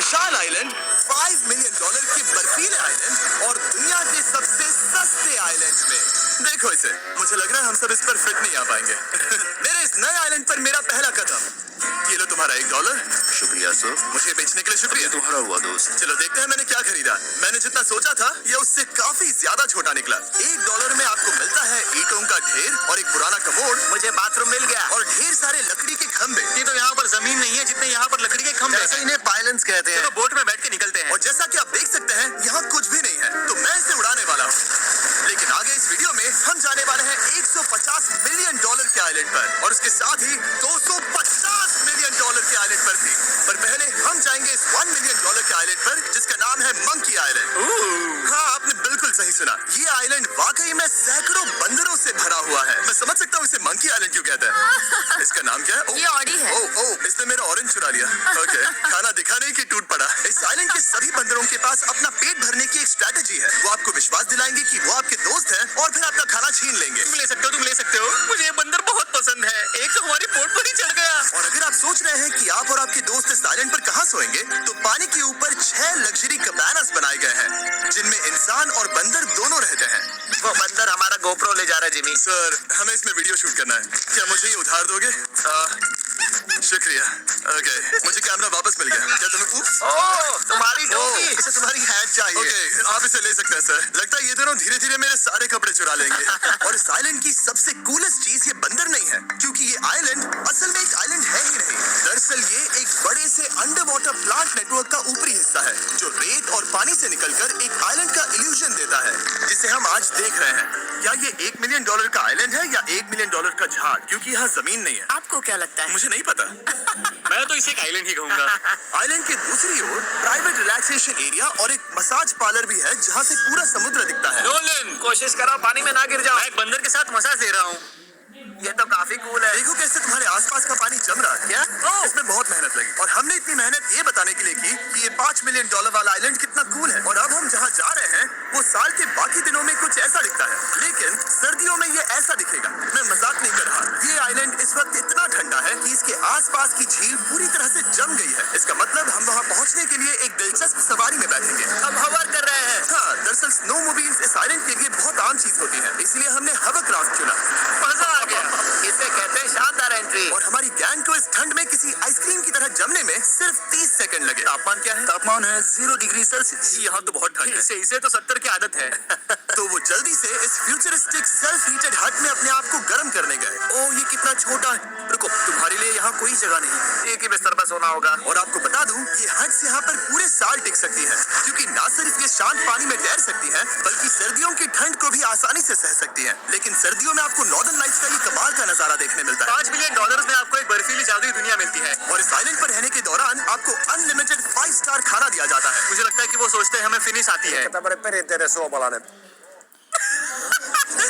विशाल island, $5 million के बर्फीले island और दुनिया के सबसे सस्ते आइलैंड में। देखो इसे, मुझे लग रहा है हम सब इस पर फिट नहीं आ पाएंगे। मेरे इस नए आइलैंड पर मेरा पहला कदम। ये लो तुम्हारा $1। शुक्रिया सर। मुझे बेचने के लिए शुक्रिया। तुम्हारा हुआ दोस्त। चलो देखते हैं मैंने क्या खरीदा। मैंने जितना सोचा था ये उससे काफी ज्यादा छोटा निकला। $1 में आपको मिलता है ईंटों का ढेर और एक पुराना कमोड। मुझे बाथरूम मिल गया और ढेर सारे लकड़ी के खंभे। ये तो यहाँ पर जमीन नहीं है जितने यहाँ पर लकड़ी के खंभे ऐसे हैं। इन्हें पायलेंस कहते हैं। तो बोट में बैठ के निकलते हैं। और जैसा कि आप देख सकते हैं यहाँ कुछ भी नहीं है, तो मैं इसे उड़ाने वाला हूँ। लेकिन आगे इस वीडियो में हम जाने वाले हैं $150 मिलियन के आइलैंड पर और उसके साथ ही $250 मिलियन के आइलैंड पर भी। पर पहले हम जाएंगे इस $1 मिलियन के आइलैंड पर जिसका नाम है मंकी आइलैंड। हाँ, आपने बिल्कुल सही सुना। ये आइलैंड वाकई में सैकड़ों बंदरों से भरा हुआ है। मैं समझ सकता हूँ इसे मंकी आइलैंड क्यों कहते हैं। इसका नाम क्या है? ये ऑडी है। ओह, इसने मेरा ऑरेंज चुरा लिया। ओके, खाना दिखाने की टूट पड़ा। इस आइलैंड के सभी बंदरों के पास अपना पेट भरने की एक स्ट्रैटेजी है। वो आपको विश्वास दिलाएंगे कि वो आपके दोस्त हैं और फिर आपका खाना छीन लेंगे। तुम ले सकते हो, तुम ले सकते हो। मुझे ये बंदर बहुत पसंद है। एक तो हमारी बोट पर ही चढ़ गया। और अगर आप सोच रहे हैं कि आप और आपके दोस्त इस आइलैंड पर कहाँ सोएंगे, तो पानी के ऊपर 6 लग्जरी कबानास बनाए गए हैं जिनमें इंसान और बंदर दोनों रहते हैं। वो बंदर हमारा गोप्रो ले जा रहा है जिमी। सर, हमें इसमें वीडियो शूट करना है। क्या मुझे ये उधार दोगे? शुक्रिया। ओके, मुझे कैमरा वापस मिल गया। क्या तुम्हें ओह, तुम्हारी टोपी। इसे तुम्हारी हैट चाहिए। ओके, आप इसे ले सकते हैं सर। लगता है ये दोनों धीरे धीरे मेरे सारे कपड़े चुरा लेंगे। और इस आइलैंड की सबसे कूलेस्ट चीज ये बंदर नहीं है, क्योंकि ये आइलैंड असल में एक आइलैंड है ही नहीं। दरअसल ये एक बड़े से अंडर वाटर प्लांट नेटवर्क का ऊपरी हिस्सा है जो रेत और पानी से निकलकर एक आइलैंड का इल्यूजन देता है, जिसे हम आज देख रहे हैं। क्या ये $1 मिलियन का आइलैंड है या $1 मिलियन का झाड़? क्योंकि यहाँ जमीन नहीं है। आपको क्या लगता है? मुझे नहीं पता। मैं तो इसे एक आइलैंड ही कहूंगा। आइलैंड के दूसरी ओर प्राइवेट रिलैक्सेशन एरिया और एक मसाज पार्लर भी है जहाँ से पूरा समुद्र दिखता है। नोलन, कोशिश करो पानी में ना गिर जाओ। मैं एक बंदर के साथ मसाज दे रहा हूँ। ये तो काफी कूल है। देखो कैसे तुम्हारे आसपास का पानी जम रहा है। क्या? इसमें बहुत मेहनत लगी और हमने इतनी मेहनत ये बताने के लिए की कि ये $5 मिलियन वाला आइलैंड कितना कूल है। और अब हम जहाँ जा रहे हैं वो साल के बाकी दिनों में कुछ ऐसा दिखता है, लेकिन सर्दियों में ये ऐसा दिखेगा। मैं मजाक नहीं कर रहा। ये आइलैंड इस वक्त इतना ठंडा है कि इसके आसपास की झील पूरी तरह से जम गई है। इसका मतलब हम वहाँ पहुँचने के लिए एक दिलचस्प सवारी में बैठेंगे। हम हवर कर रहे हैं। हाँ, दरअसल स्नोमोबाइल्स इस आइलैंड के लिए बहुत आम चीज होती है, इसलिए हमने हवरक्राफ्ट चुना। मजा आ गया। इसे कहते हैं शानदार एंट्री। और हमारी गैंग को इस ठंड में किसी आइसक्रीम की तरह जमने में सिर्फ 30 सेकंड लगे। तापमान क्या है? तापमान है 0 डिग्री सेल्सियस। यहाँ तो बहुत ठंड है। इसे तो 70 की आदत है। तो वो जल्दी से इस फ्यूचरिस्टिक सेल्फ हीटेड हट में अपने आप को गर्म करने गए। ओह, ये कितना छोटा है। रुको, तुम्हारे लिए यहाँ कोई जगह नहीं। एक ही बिस्तर पर सोना होगा। और आपको बता दूं, ये हट्स यहाँ पर पूरे साल टिक सकती है, क्योंकि ना सिर्फ ये शांत पानी में तैर सकती है, बल्कि सर्दियों की ठंड को भी आसानी से सह सकती है। लेकिन सर्दियों में आपको नॉर्दर्न लाइट्स का ये कमाल का नजारा देखने मिलता है। $5 मिलियन में आपको एक बर्फीली जादुई दुनिया मिलती है। और इस आइलैंड पर रहने के दौरान आपको अनलिमिटेड 5 स्टार खाना दिया जाता है। मुझे लगता है कि वो सोचते हैं हमें फिनिश आती है।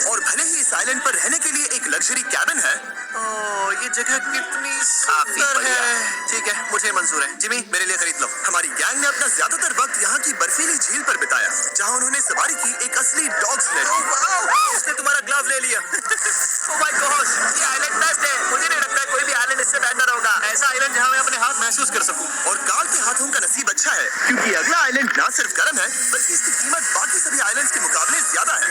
और भले ही इस आइलैंड पर रहने के लिए एक लग्जरी कैबिन है, ओह, ये जगह कितनी काफी सुंदर बढ़िया है। है। ठीक है, मुझे मंजूर है। जिमी, मेरे लिए खरीद लो। हमारी गैंग ने अपना ज्यादातर वक्त यहाँ की बर्फीली झील पर बिताया, जहाँ उन्होंने सवारी की एक असली डॉग स्लेड की। उसने तुम्हारा ग्लव ले लिया। ओह माय गॉड, ये आइलैंड बेस्ट है। मुझे नहीं लगता है कोई भी आइलैंड इससे बेहतर होगा। ऐसा आइलैंड जहाँ मैं अपने हाथ महसूस कर सकूं। और कार्ल के हाथों का नसीब अच्छा है, क्योंकि अगला आइलैंड ना सिर्फ गर्म है, बल्कि इसकी कीमत बाकी सभी आइलैंड्स के मुकाबले ज्यादा है।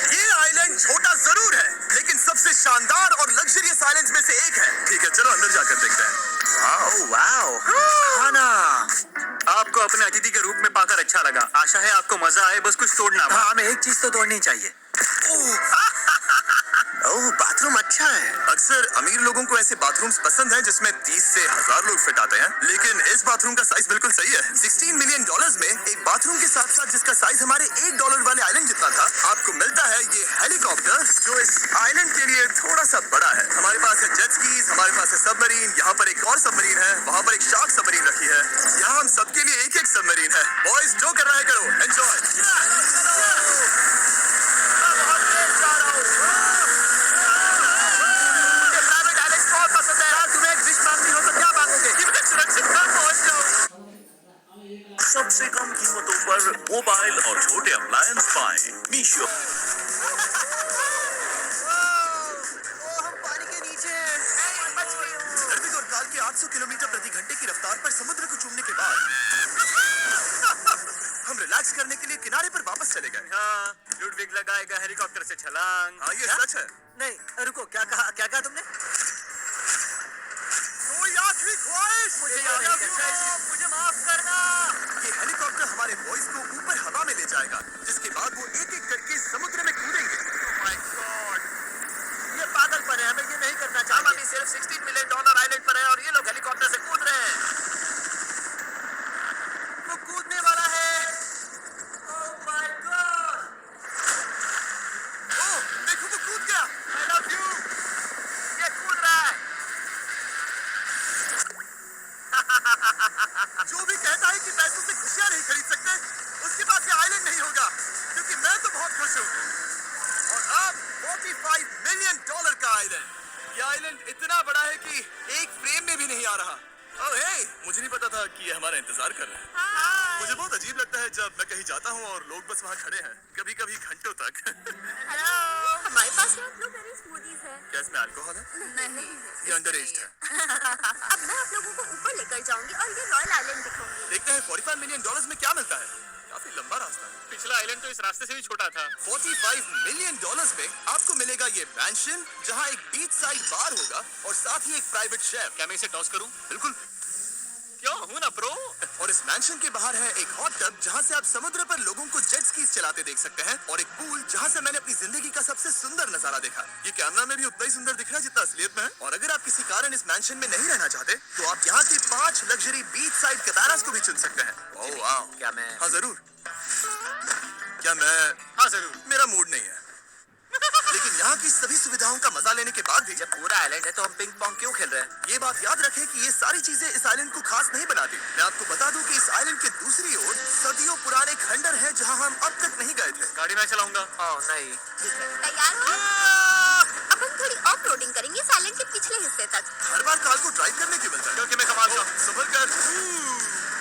ये आइलैंड छोटा जरूर है, लेकिन सबसे शानदार और लग्जरियस आइलैंड्स में से एक है। ठीक है, चलो अंदर जाकर देखते हैं। वाओ, खाना। आपको अपने अतिथि के रूप में पाकर अच्छा लगा। आशा है आपको मजा आए, बस कुछ तोड़ना। हाँ, हमें एक चीज तो तोड़नी चाहिए। ओह, बाथरूम अच्छा है। अक्सर अमीर लोगों को ऐसे बाथरूम्स पसंद हैं जिसमें 30 से 1000 लोग फिट आते हैं, लेकिन इस बाथरूम का साइज बिल्कुल सही है। $16 मिलियन में एक बाथरूम के साथ साथ जिसका साइज हमारे $1 वाले आइलैंड जितना था, आपको मिलता है ये हेलीकॉप्टर, जो इस आइलैंड के लिए थोड़ा सा बड़ा है। हमारे पास है जेट स्कीज, हमारे पास है सबमरीन, यहाँ पर एक और सबमरीन है, वहाँ पर एक शार्क सबमरीन रखी है। यहाँ हम सबके लिए एक एक सबमरीन है। बॉयज, जो करना है करो, एंजॉय। सबसे कम कीमतों पर मोबाइल और छोटे अप्लायंस पाएं मीशो। धरती और काल की 800 किलोमीटर प्रति घंटे की रफ्तार पर समुद्र को चूमने के बाद करने के लिए किनारे पर वापस चले गए। हाँ, लुडविग लगाएगा हेलीकॉप्टर से छलांग। हाँ, ये क्या? सच है। नहीं, रुको, क्या कहा तुमने? कोई आखिरी ख्वाहिश मुझे याद नहीं करना है। मुझे माफ करना। ये हेलीकॉप्टर हमारे बॉयज को ऊपर हवा में ले जाएगा, जिसके बाद वो एक एक करके समुद्र में कूदेंगे। Oh my God! ये पागलपन है, हमें ये नहीं करना चाहिए। हम अभी सिर्फ $16 मिलियन आइलैंड पर हैं और ये लोग हेलीकॉप्टर से कूद रहे हैं। वो कूदने वाला है। Oh my God! ओह, देखो वो कूद गया। I love you! ये कूद रहा है। जो भी कहता है कि पैसों से खुशियां नहीं खरीद सकते, उसके पास ये आइलैंड नहीं होगा, क्योंकि मैं तो बहुत खुश हूँ। और अब $45 मिलियन का आइलैंड। ये आइलैंड इतना बड़ा है कि एक फ्रेम में भी नहीं आ रहा। ओह हे, मुझे नहीं पता था कि ये हमारा इंतजार कर रहे हैं। मुझे बहुत अजीब लगता है जब मैं कहीं जाता हूँ और लोग बस वहाँ खड़े हैं, कभी-कभी घंटों तक। हेलो, हमारे पास यहाँ ब्लूबेरी स्मूदीज है। क्या इसमें अल्कोहल है? नहीं, ये अंडरएज्ड है। अब मैं आप लोगों को ऊपर लेकर जाऊंगी और ये रॉयल आइलैंड दिखाऊंगी। देखते हैं $45 मिलियन में क्या मिलता है। काफी लंबा रास्ता है। पिछला आइलैंड तो इस रास्ते से भी छोटा था। $45 मिलियन में आपको मिलेगा ये मैंशन, जहाँ एक बीच साइड बार होगा और साथ ही एक प्राइवेट शेफ। क्या मैं इसे टॉस करूं? बिल्कुल। क्यों हूं ना प्रो। और इस मैंशन के बाहर है एक हॉट टब, जहाँ से आप समुद्र पर लोगों को जेट स्कीज चलाते देख सकते हैं, और एक पूल जहाँ से मैंने अपनी जिंदगी का सबसे सुंदर नजारा देखा। ये कैमरा में भी उतना ही सुंदर दिख रहा है जितना असलियत में है। और अगर आप किसी कारण इस मैंशन में नहीं रहना चाहते, तो आप यहाँ की 5 लग्जरी बीच साइड कैबानास को भी चुन सकते हैं। ओह वाह। क्या मैं? हाँ जरूर। क्या मैं? हाँ जरूर। मेरा मूड नहीं है। लेकिन यहाँ की सभी सुविधाओं का मजा लेने के बाद भी जब पूरा आइलैंड है तो हम पिंग पोंग क्यों खेल रहे हैं? ये बात याद रखें कि ये सारी चीजें इस आइलैंड को खास नहीं बनाती। मैं आपको बता दूं कि इस आइलैंड के दूसरी ओर सदियों पुराने खंडर हैं, जहां हम अब तक नहीं गए थे। गाड़ी मैं चलाऊंगा। ओह नहीं। तैयार हो? अब हम थोड़ी ऑफ रोडिंग करेंगे इस आइलैंड के पिछले हिस्से तक। हर बार कार को ड्राइव करने क्यों मिलता है? क्योंकि मैं कमाल का हूं। संभल कर।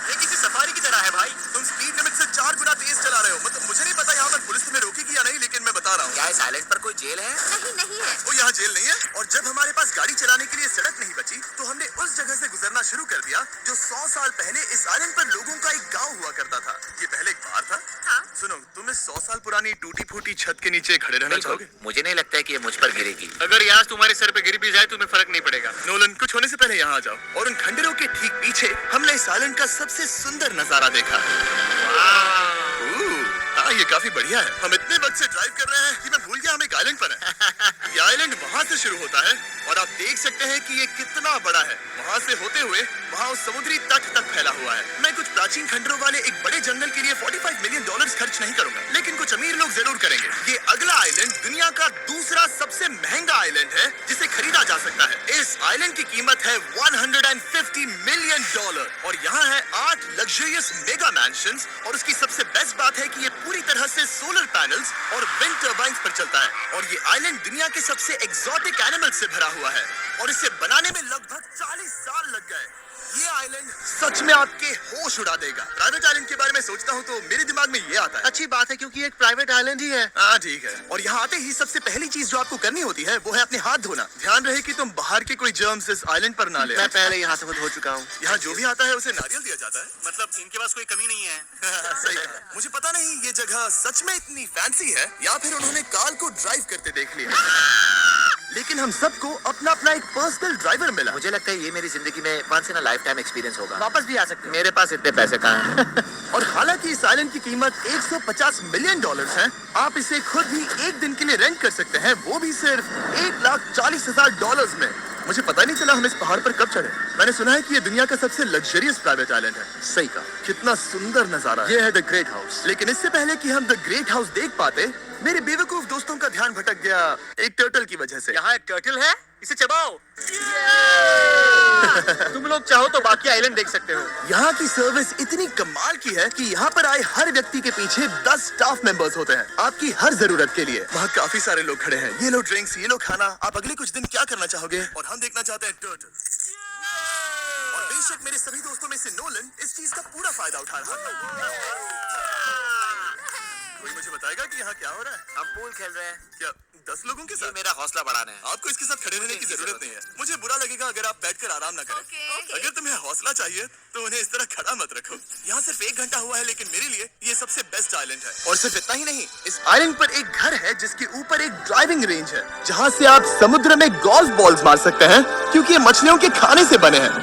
ये किसी सफारी की तरह है भाई। तुम स्पीड लिमिट से 4 गुना तेज चला रहे हो। मतलब मुझे नहीं पता यहाँ पर पुलिस तुम्हें रोकेगी या नहीं, लेकिन मैं बता रहा हूँ। क्या इस आइलैंड पर कोई जेल है? नहीं है। वो यहाँ जेल नहीं है। और जब हमारे पास गाड़ी चलाने के लिए सड़क नहीं बची, तो हमने उस जगह से गुजरना शुरू कर दिया जो 100 साल पहले इस आइलैंड पर लोगों का एक गांव हुआ करता था। ये पहले एक बार था। हाँ। सुनो, तुम इस 100 साल पुरानी टूटी फूटी छत के नीचे खड़े रहना चाहोगे? मुझे नहीं लगता है कि ये मुझ पर गिरेगी। अगर ये आज तुम्हारे सर पे गिर भी जाए तुम्हें फर्क नहीं पड़ेगा। नोलन, कुछ होने से पहले यहाँ आ जाओ। और उन खंडरों के ठीक पीछे हमने इस आइलैंड का सबसे सुंदर नजारा देखा। हाँ, ये काफी बढ़िया है। हम इतने वक्त से ड्राइव कर रहे हैं कि मैं भूल गया हम एक आइलैंड पर हैं। ये आइलैंड वहाँ से शुरू होता है और आप देख सकते हैं कि ये कितना बड़ा है। वहाँ से होते हुए वहाँ उस समुद्री तट तक फैला हुआ है। मैं कुछ प्राचीन खंडरों वाले एक बड़े जंगल के लिए $45 मिलियन खर्च नहीं करूंगा, लेकिन कुछ अमीर लोग जरूर करेंगे। ये अगला आइलैंड दुनिया का दूसरा सबसे महंगा आइलैंड है जिसे खरीदा जा सकता है। इस आइलैंड की कीमत है $150 मिलियन और यहाँ है 8 लग्जरियस मेगा मैंशंस। और उसकी सबसे बेस्ट बात है कि ये पूरी तरह से सोलर पैनल्स और विंड टर्बाइन्स पर चलता है। और ये आइलैंड दुनिया के सबसे एक्सोटिक एनिमल्स से भरा हुआ है और इसे बनाने में लगभग 40 साल लग गए। ये आइलैंड सच में आपके होश उड़ा देगा। प्राइवेट आइलैंड के बारे में सोचता हूँ तो मेरे दिमाग में ये आता है। अच्छी बात है क्योंकि एक प्राइवेट आइलैंड ही है। हाँ ठीक है। और यहाँ आते ही सबसे पहली चीज जो आपको करनी होती है वो है अपने हाथ धोना। ध्यान रहे कि तुम बाहर के कोई जर्म्स इस आइलैंड पर ना ले। मैं पहले यहाँ से धो चुका हूँ। यहाँ जो भी आता है उसे नारियल दिया जाता है। मतलब इनके पास कोई कमी नहीं है। सही कहा। मुझे पता नहीं ये जगह सच में इतनी फैंसी है या फिर उन्होंने कार को ड्राइव करते देख लिया, लेकिन हम सबको अपना अपना एक पर्सनल ड्राइवर मिला। मुझे लगता है ये मेरी जिंदगी में once in a lifetime experience होगा। वापस भी आ सकते हैं। मेरे पास इतने पैसे कहाँ हैं? और हालांकि इस आइलैंड की कीमत $150 मिलियन है, आप इसे खुद भी एक दिन के लिए रेंट कर सकते हैं, वो भी सिर्फ $1,40,000 में। मुझे पता नहीं चला हम इस पहाड़ पर कब चढ़े। मैंने सुना है कि ये दुनिया का सबसे लग्जरियस प्राइवेट आइलैंड है। सही कहा। कितना सुंदर नजारा है। ये है द ग्रेट हाउस। लेकिन इससे पहले कि हम द ग्रेट हाउस देख पाते, मेरे बेवकूफ दोस्तों का ध्यान भटक गया एक टर्टल की वजह से। यहाँ एक टर्टल है, इसे चबाओ। तुम लोग चाहो तो बाकी आइलैंड देख सकते हो। यहाँ की सर्विस इतनी कमाल की है कि यहाँ पर आए हर व्यक्ति के पीछे 10 स्टाफ मेंबर्स होते हैं आपकी हर जरूरत के लिए। वहाँ काफी सारे लोग खड़े हैं। ये लो ड्रिंक्स, ये लो खाना। आप अगले कुछ दिन क्या करना चाहोगे? और हम देखना चाहते हैं टर्टल। और बेशक मेरे सभी दोस्तों में से नोलन इस चीज का पूरा फायदा उठा रहा था। कोई मुझे बताएगा कि यहाँ क्या हो रहा है? हम पूल खेल रहे हैं। क्या 10 लोगों के ये साथ? मेरा हौसला बढ़ाना है। आपको इसके साथ खड़े रहने की जरूरत नहीं है। मुझे बुरा लगेगा अगर आप बैठकर आराम ना करें। ओके। अगर तुम्हें हौसला चाहिए तो उन्हें इस तरह खड़ा मत रखो। यहाँ सिर्फ 1 घंटा हुआ है, लेकिन मेरे लिए ये सबसे बेस्ट आइलैंड है। और सिर्फ इतना ही नहीं, इस आइलैंड पर एक घर है जिसके ऊपर एक ड्राइविंग रेंज है, जहाँ से आप समुद्र में गोल्फ बॉल्स मार सकते हैं, क्योंकि ये मछलियों के खाने से बने हैं।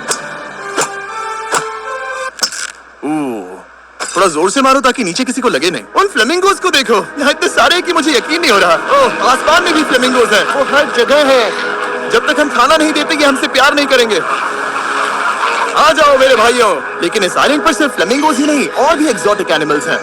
थोड़ा जोर से मारो ताकि नीचे किसी को लगे नहीं। उन फ्लेमिंगोज को देखो, यहाँ इतने सारे हैं कि मुझे यकीन नहीं हो रहा। ओह, आसमान में भी फ्लेमिंगोज हैं, वो हर जगह है। जब तक हम खाना नहीं देते ये हमसे प्यार नहीं करेंगे। आ जाओ मेरे भाइयों। लेकिन इस आइलैंड पर सिर्फ फ्लेमिंगोज ही नहीं, और भी एक्सोटिक एनिमल्स हैं।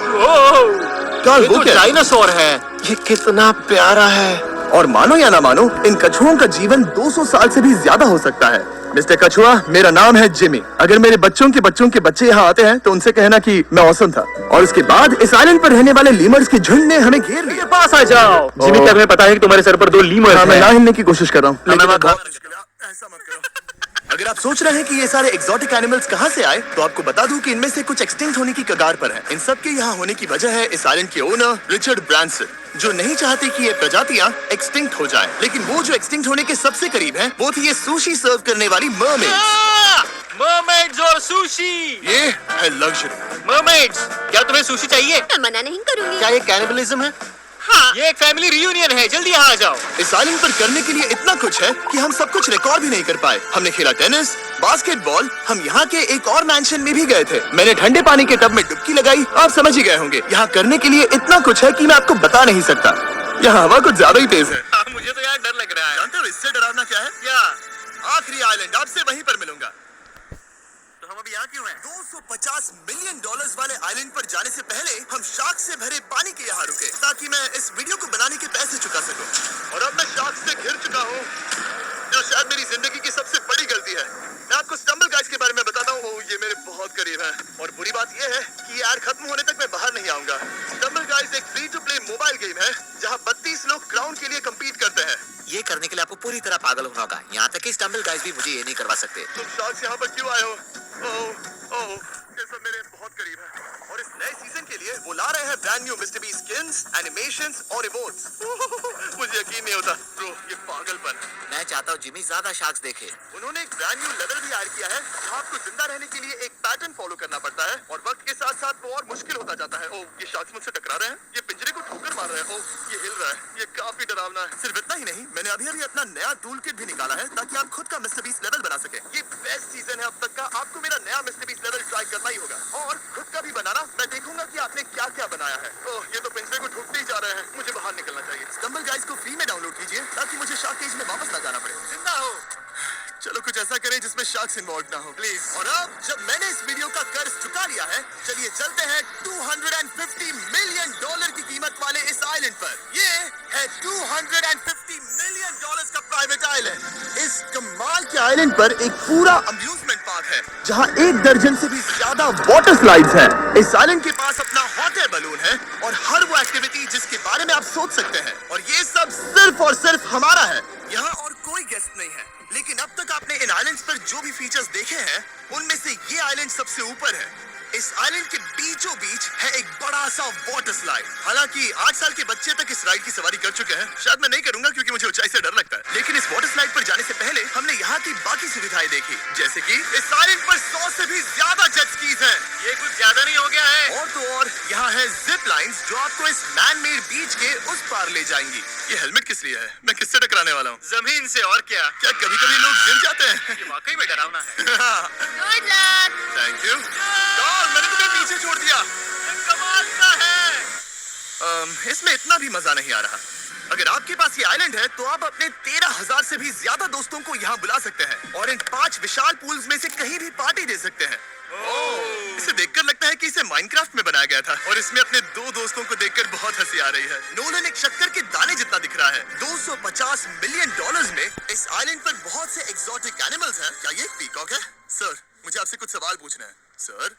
कार्ल, वो क्या डायनासोर है। ये कितना प्यारा है। और मानो या ना मानो, इन कछुओं का जीवन 200 साल से भी ज्यादा हो सकता है। मिस्टर कछुआ, मेरा नाम है जिमी। अगर मेरे बच्चों के बच्चे यहाँ आते हैं तो उनसे कहना कि मैं औसम था। और उसके बाद इस आइलैंड पर रहने वाले लीमर्स के झुंड ने हमें घेर लिया। पास आ जाओ। जिमी, क्या तुम्हें पता है कि तुम्हारे सर पर 2 लीमर्स हाँ, मैं हैं? ना हिलने की कोशिश कर रहा हूँ, लेकिन मैं बहुत मुश्किल है। ऐसा मत करो। अगर आप सोच रहे हैं कि ये सारे एक्सोटिक एनिमल्स कहाँ से आए, तो आपको बता दूं कि इनमें से कुछ एक्सटिंक्ट होने की कगार पर हैं। इन सब के यहाँ होने की वजह है इस आइलैंड के ओनर रिचर्ड ब्रांसन, जो नहीं चाहते कि ये प्रजातियां एक्सटिंक्ट हो जाएं। लेकिन वो जो एक्सटिंक्ट होने के सबसे करीब हैं, वो थी ये सुशी सर्व करने वाली मरमेड्स। मरमेड्स और सुशी। ये है लग्जरी। मरमेड्स, क्या तुम्हें सुशी चाहिए? मैं मना नहीं करूंगी। क्या ये कैनिबलिज्म है? हाँ। ये एक फैमिली रियूनियन है, जल्दी यहाँ आ जाओ। इस आइलैंड पर करने के लिए इतना कुछ है कि हम सब कुछ रिकॉर्ड भी नहीं कर पाए। हमने खेला टेनिस, बास्केटबॉल, हम यहाँ के एक और मैंशन में भी गए थे। मैंने ठंडे पानी के टब में डुबकी लगाई, आप समझ ही गए होंगे। यहाँ करने के लिए इतना कुछ है कि मैं आपको बता नहीं सकता। यहाँ हवा कुछ ज्यादा ही तेज है। मुझे तो यार डर लग रहा है। जानते हो इससे डरावना क्या है? क्या? आखिरी आइलैंड, आपसे वहीं पर मिलूंगा। तो हम अभी यहाँ क्यों हैं? $250 मिलियन वाले आइलैंड पर जाने से पहले हम शार्क से भरे पानी के यहाँ रुके, ताकि मैं इस वीडियो को बनाने के पैसे चुका सकूं। और अब मैं शार्क से घिर चुका हूँ, जो शायद मेरी जिंदगी की सबसे बड़ी गलती है। मैं आपको स्टम्बल गाइस के बारे में बताता हूँ। ये मेरे बहुत करीब है, और बुरी बात ये है कि ये ऐड खत्म होने तक मैं बाहर नहीं आऊंगा। स्टम्बल गाइस एक free to play mobile game है, जहाँ 32 लोग क्राउन के लिए कम्पीट करते हैं। ये करने के लिए आपको पूरी तरह पागल होना होगा। यहाँ तक कि स्टम्बल गाइस भी मुझे ये नहीं करवा सकते। तुम शार्क्स यहाँ पर क्यों आए हो? ओह, ये सब मेरे बहुत करीब है। और इस नए सीजन के लिए वो ला रहे हैं brand new mister beast skins, animations और इमोट्स। मुझे यकीन नहीं होता ब्रो, ये पागलपन। मैं चाहता हूँ जिमी ज्यादा शार्क्स देखे। उन्होंने एक ब्रांड न्यू लेवल भी ऐड किया है, जहाँ आपको जिंदा रहने के लिए एक पैटर्न फॉलो करना पड़ता है, और वक्त के साथ साथ वो और मुश्किल होता जाता है। ओह, ये शार्क्स मुझसे टकरा रहे हैं, ये पिंजरे को ठोकर मार रहे हैं। ओह, ये हिल रहा है, ये काफी डरावना है। सिर्फ इतना ही नहीं, मैंने अभी अपना नया टूल किट भी निकाला है, ताकि आप खुद का मिस्टर बीस्ट लेवल बना सके। ये बेस्ट सीजन है अब तक का। आपको मेरा नया मिस्टर बीस्ट लेवल ट्राई करना ही होगा, और खुद का भी बनाना। मैं देखूंगा कि आपने क्या क्या बनाया है। ओह, ये तो पिंजरे को ठोकते ही जा रहे हैं, मुझे बाहर निकलना चाहिए। स्टम्बल गाइस को फ्री में डाउनलोड कीजिए, ताकि मुझे शार्क केज में वापस ना जाना पड़े। जिंदा हो। चलो कुछ ऐसा करें जिसमें शार्क्स इन्वॉल्व ना हो, प्लीज। और अब जब मैंने इस वीडियो का कर्ज चुका लिया है, चलिए चलते हैं $250 मिलियन की कीमत वाले इस आइलैंड पर। ये है $250 मिलियन का प्राइवेट आइलैंड। इस कमाल के आइलैंड पर एक पूरा अम्यूजमेंट पार्क है, जहां 1 दर्जन से भी ज्यादा वाटर स्लाइड्स हैं। इस आइलैंड के पास अपना हॉट एयर बलून है, और हर वो एक्टिविटी जिसके बारे में आप सोच सकते हैं। और ये सब सिर्फ और सिर्फ हमारा है। यहाँ और कोई गेस्ट नहीं है। लेकिन अब तक आपने इन आइलैंड्स पर जो भी फीचर्स देखे हैं, उनमें से ये आइलैंड सबसे ऊपर है। इस आइलैंड के बीचों बीच है एक बड़ा सा वाटर स्लाइड। हालांकि 8 साल के बच्चे तक इस राइड की सवारी कर चुके हैं। शायद मैं नहीं करूंगा क्योंकि मुझे ऊंचाई से डर लगता है। लेकिन इस वाटर स्लाइड पर जाने से पहले हमने यहाँ की बाकी सुविधाएं देखी, जैसे कि इस आइलैंड पर 100 से भी ज्यादा जेट स्कीज हैं। ये कुछ ज्यादा नहीं हो गया है? और तो और यहाँ है जिप लाइन्स, जो आपको इस मैन मेड बीच के उस पार ले जाएंगी। ये हेलमेट किस लिए है? मैं किससे टकराने वाला हूँ? जमीन से। और क्या? क्या कभी कभी लोग गिर जाते हैं? ये वाकई में डरावना है। Good luck. Thank you. मैंने तुम्हें पीछे छोड़ दिया। कमाल का है। इसमें इतना भी मजा नहीं आ रहा। अगर आपके पास ये आइलैंड है, तो आप अपने 13,000 से भी ज्यादा दोस्तों को यहाँ बुला सकते हैं, और इन 5 विशाल पूल्स में से कहीं भी पार्टी दे सकते हैं। इसे देखकर लगता है कि इसे माइनक्राफ्ट में बनाया गया था, और इसमें अपने 2 दोस्तों को देखकर बहुत हंसी आ रही है। नोलन एक शक्कर के दाने जितना दिख रहा है। $250 मिलियन में इस आइलैंड पर बहुत से एक्सोटिक एनिमल्स हैं। क्या ये पीकॉक है? सर, मुझे आपसे कुछ सवाल पूछना है सर।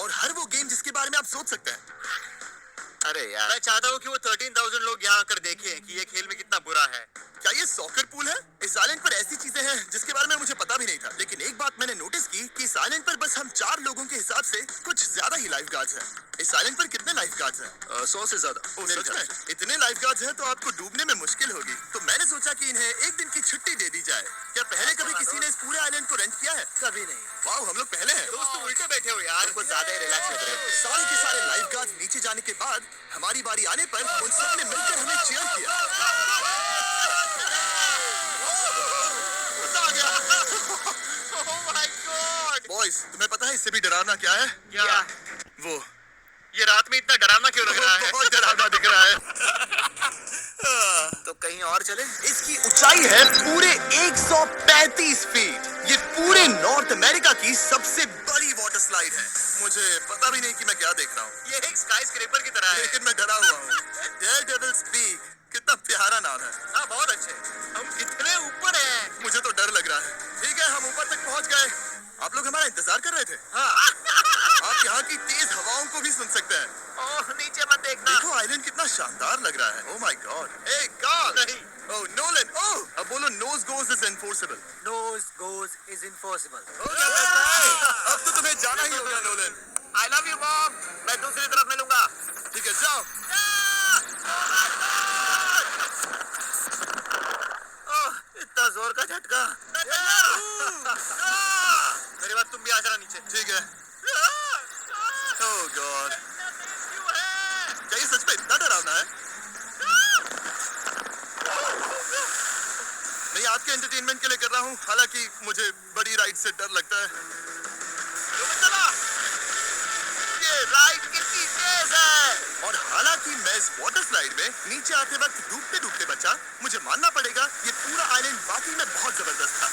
और हर वो गेम जिसके बारे में आप सोच सकते हैं। अरे यार, मैं चाहता हूँ कि वो 13,000 लोग यहाँ आकर देखें कि ये खेल में कितना बुरा है। क्या ये सॉकर पूल है? इस आइलैंड पर ऐसी चीजें हैं जिसके बारे में मुझे पता भी नहीं था, लेकिन एक बात मैंने नोटिस की कि इस आइलैंड पर बस हम 4 लोगों के हिसाब से कुछ ज्यादा ही लाइफ गार्ड्स हैं। इस आइलैंड पर कितने लाइफ गार्ड्स हैं? 100 से ज्यादा। सच में इतने लाइफ गार्ड्स हैं तो आपको डूबने में मुश्किल होगी। तो मैंने सोचा कि इन्हें एक दिन की छुट्टी दे दी जाए। क्या पहले कभी किसी ने इस पूरे आइलैंड को रेंट किया है? कभी नहीं। वाह, हम लोग पहले हैं। दोस्त तुम उल्टे बैठे हो यार, कुछ ज्यादा ही रिलैक्स लग रहे हो। सारे के सारे लाइफ गार्ड्स नीचे जाने के बाद हमारी बारी आने पर उन सब ने मिलकर हमें चीयर किया। मजा आ गया। ओह माय गॉड। बॉयज, तुम्हें पता है इससे भी डरावना क्या है? क्या? वो ये रात में इतना डरावना क्यों लग रहा है? बहुत डरावना दिख रहा है। तो कहीं और चले? इसकी ऊंचाई है पूरे 135 फीट। ये पूरे नॉर्थ अमेरिका की सबसे बड़ी वाटर स्लाइड है। मुझे पता भी नहीं कि मैं क्या देख रहा हूँ, ये एक स्काई स्क्रेपर की तरह है। लेकिन मैं डरा हुआ हूँ। डेयरडेविल्स पीक, कितना प्यारा नाम है। हाँ बहुत अच्छे। हम कितने ऊपर हैं? मुझे तो डर लग रहा है। ठीक है, हम ऊपर तक पहुँच गए। आप लोग हमारा इंतजार कर रहे थे। हाँ। आप यहाँ की तेज हवाओं को भी सुन सकते हैं। ओह नीचे मत देखना। देखो आइलैंड कितना शानदार लग रहा है। Oh my God. Ah God. नहीं। Oh Nolan. ओह, अब बोलो nose goes is enforceable. Nose goes is impossible. हो गया बेटा। अब तो तुम्हें जाना ही होगा Nolan. I love you mom. मैं दूसरी तरफ मिलूंगा। ठीक है, जाओ। ओह इतना जोर का झटका। मेरे बाद तुम भी आ जाना नीचे। ठीक है। ओह गॉड, क्या ये सच में इतना डरावना है? मैं ये आपके एंटरटेनमेंट के लिए कर रहा हूँ, हालांकि मुझे बड़ी राइड से डर लगता है। ये राइड कितनी तेज है। और हालांकि मैं इस वाटर स्लाइड में नीचे आते वक्त डूबते डूबते बचा, मुझे मानना पड़ेगा ये पूरा आइलैंड वाकई में बहुत जबरदस्त था।